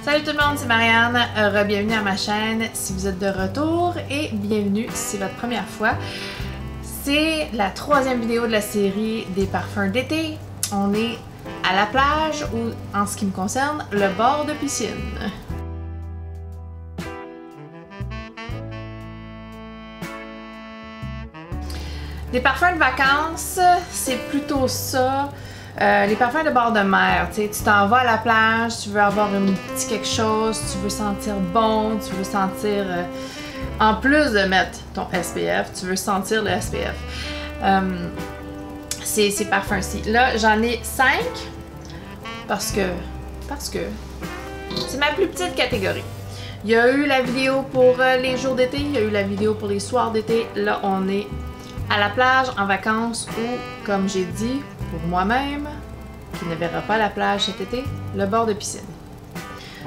Salut tout le monde, c'est Marianne. Bienvenue à ma chaîne si vous êtes de retour et bienvenue si c'est votre première fois. C'est la troisième vidéo de la série des parfums d'été. On est à la plage ou, en ce qui me concerne, le bord de piscine. Des parfums de vacances, c'est plutôt ça. Les parfums de bord de mer, tu t'en vas à la plage, tu veux avoir un petit quelque chose, tu veux sentir bon, tu veux sentir, en plus de mettre ton SPF, tu veux sentir le SPF. Ces parfums-ci. Là, j'en ai 5 parce que c'est ma plus petite catégorie. Il y a eu la vidéo pour les jours d'été, il y a eu la vidéo pour les soirs d'été. Là, on est à la plage, en vacances ou, comme j'ai dit, pour moi-même, qui ne verra pas la plage cet été, le bord de piscine.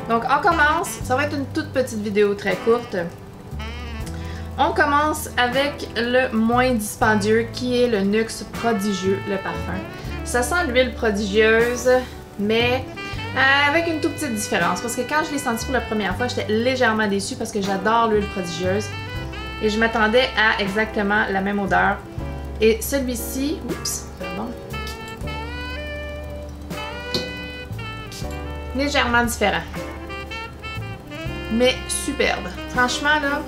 Donc, on commence. Ça va être une toute petite vidéo très courte. On commence avec le moins dispendieux, qui est le NYX Prodigieux, le parfum. Ça sent l'huile prodigieuse, mais avec une toute petite différence. Parce que quand je l'ai senti pour la première fois, j'étais légèrement déçue parce que j'adore l'huile prodigieuse. Et je m'attendais à exactement la même odeur. Et celui-ci, oups, pardon, légèrement différent. Mais superbe. Franchement, là,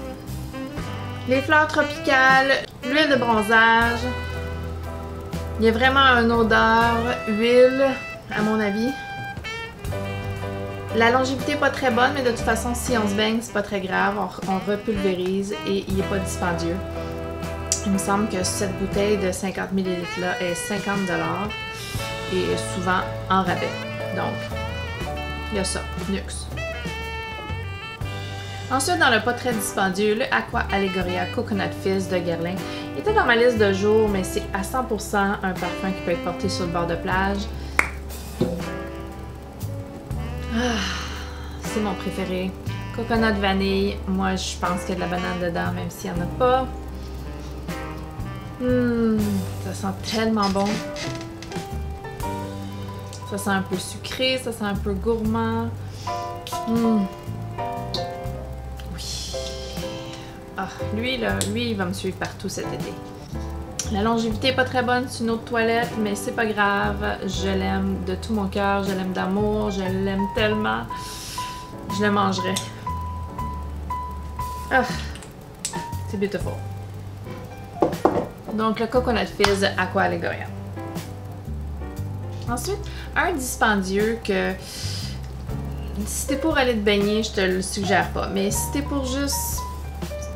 les fleurs tropicales, l'huile de bronzage, il y a vraiment une odeur huile, à mon avis. La longévité n'est pas très bonne, mais de toute façon, si on se baigne, c'est pas très grave. On repulvérise et il n'est pas dispendieux. Il me semble que cette bouteille de 50 ml là est 50$ et est souvent en rabais. Donc, il y a ça, NYX. Ensuite, dans le pas très dispendieux, le Aqua Allegoria Coconut Fizz de Guerlain. Il était dans ma liste de jours, mais c'est à 100% un parfum qui peut être porté sur le bord de plage. C'est mon préféré. Coconut vanille. Moi, je pense qu'il y a de la banane dedans, même s'il n'y en a pas. Ça sent tellement bon. Ça sent un peu sucré, ça sent un peu gourmand. Oui. Ah, lui, il va me suivre partout cet été. La longévité n'est pas très bonne, c'est une autre toilette, mais c'est pas grave. Je l'aime de tout mon cœur, je l'aime d'amour, je l'aime tellement. Je le mangerai. Ah, c'est beautiful. Donc, le Coconut Fizz Aqua Allegoria. Ensuite, un dispendieux que si t'es pour aller te baigner, je te le suggère pas. Mais si t'es pour juste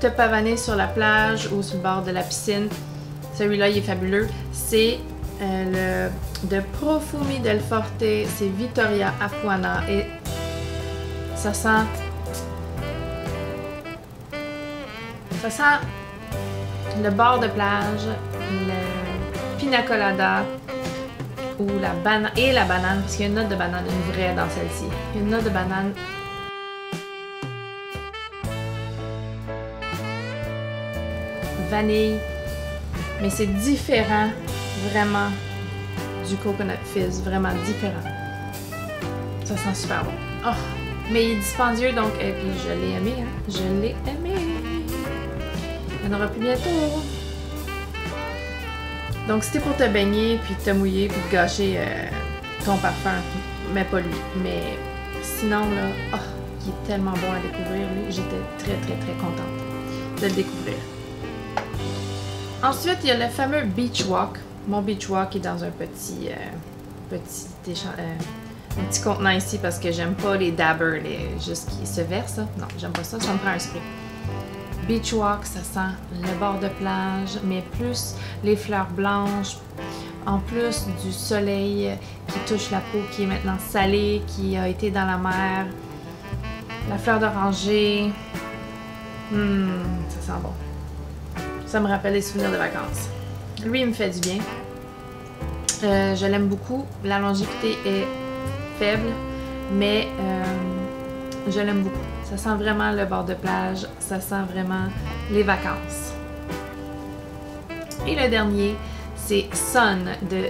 te pavaner sur la plage ou sur le bord de la piscine, celui-là, il est fabuleux. C'est le de Profumi del Forte, c'est Vittoria Apuana et ça sent le bord de plage, le pina colada ou la banane et la banane, parce qu'il y a une note de banane, une vraie dans celle-ci. Il y a une note de banane. Vanille, mais c'est différent vraiment du Coconut Fizz, vraiment différent. Ça sent super bon. Oh, mais il est dispendieux donc, et puis je l'ai aimé, hein? Je l'ai aimé. Il y en aura plus bientôt. Donc si t'es pour te baigner, puis te mouiller, puis te gâcher ton parfum, mais pas lui. Mais sinon là, oh, il est tellement bon à découvrir lui. J'étais très très très contente de le découvrir. Ensuite, il y a le fameux Beach Walk. Mon Beach Walk est dans un petit contenant ici parce que j'aime pas les dabbers, juste qui se versent. Non, j'aime pas ça, ça me prend un spray. Beach Walk, ça sent le bord de plage, mais plus les fleurs blanches, en plus du soleil qui touche la peau, qui est maintenant salée, qui a été dans la mer, la fleur d'oranger. Ça sent bon. Ça me rappelle des souvenirs de vacances. Lui, il me fait du bien. Je l'aime beaucoup. La longévité est faible, mais je l'aime beaucoup. Ça sent vraiment le bord de plage. Ça sent vraiment les vacances. Et le dernier, c'est Sun de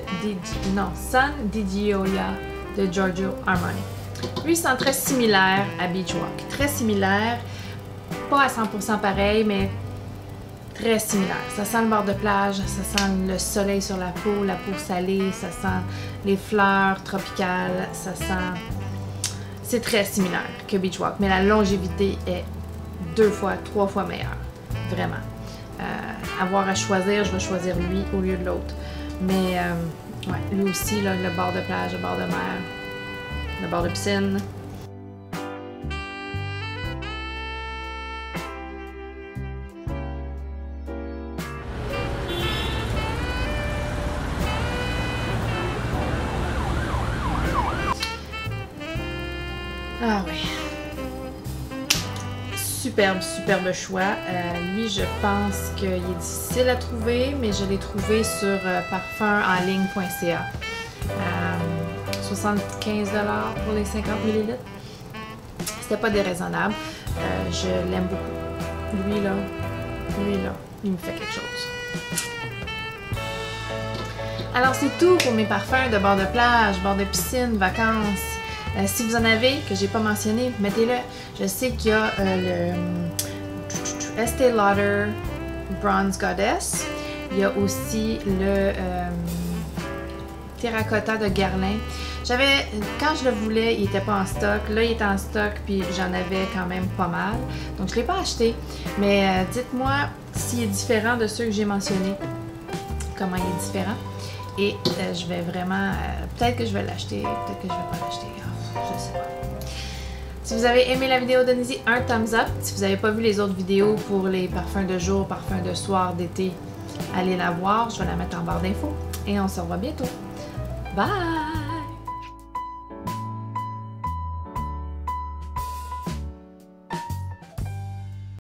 Sun di Gioia de Giorgio Armani. Lui, il sent très similaire à Beach Walk. Très similaire. Pas à 100% pareil, mais très similaire. Ça sent le bord de plage, ça sent le soleil sur la peau salée, ça sent les fleurs tropicales, ça sent... C'est très similaire que Beach Walk, mais la longévité est 2 fois, 3 fois meilleure. Vraiment. Avoir à choisir, je vais choisir lui au lieu de l'autre. Mais ouais, lui aussi, là, le bord de plage, le bord de mer, le bord de piscine. Ah oui. Superbe, superbe choix. Lui, je pense qu'il est difficile à trouver, mais je l'ai trouvé sur parfumenligne.ca. 75$ pour les 50 ml. C'était pas déraisonnable. Je l'aime beaucoup. Lui là, il me fait quelque chose. Alors c'est tout pour mes parfums de bord de plage, bord de piscine, vacances. Si vous en avez, que j'ai pas mentionné, mettez-le. Je sais qu'il y a le Estée Lauder Bronze Goddess. Il y a aussi le Terracotta de Guerlain. Quand je le voulais, il n'était pas en stock. Là, il est en stock, puis j'en avais quand même pas mal. Donc, je ne l'ai pas acheté. Mais dites-moi s'il est différent de ceux que j'ai mentionnés. Comment il est différent. Et je vais vraiment... peut-être que je vais l'acheter, peut-être que je vais pas l'acheter. Je sais pas. Si vous avez aimé la vidéo, donnez-y un thumbs up. Si vous n'avez pas vu les autres vidéos pour les parfums de jour, parfums de soir, d'été, allez la voir. Je vais la mettre en barre d'infos. Et on se revoit bientôt. Bye!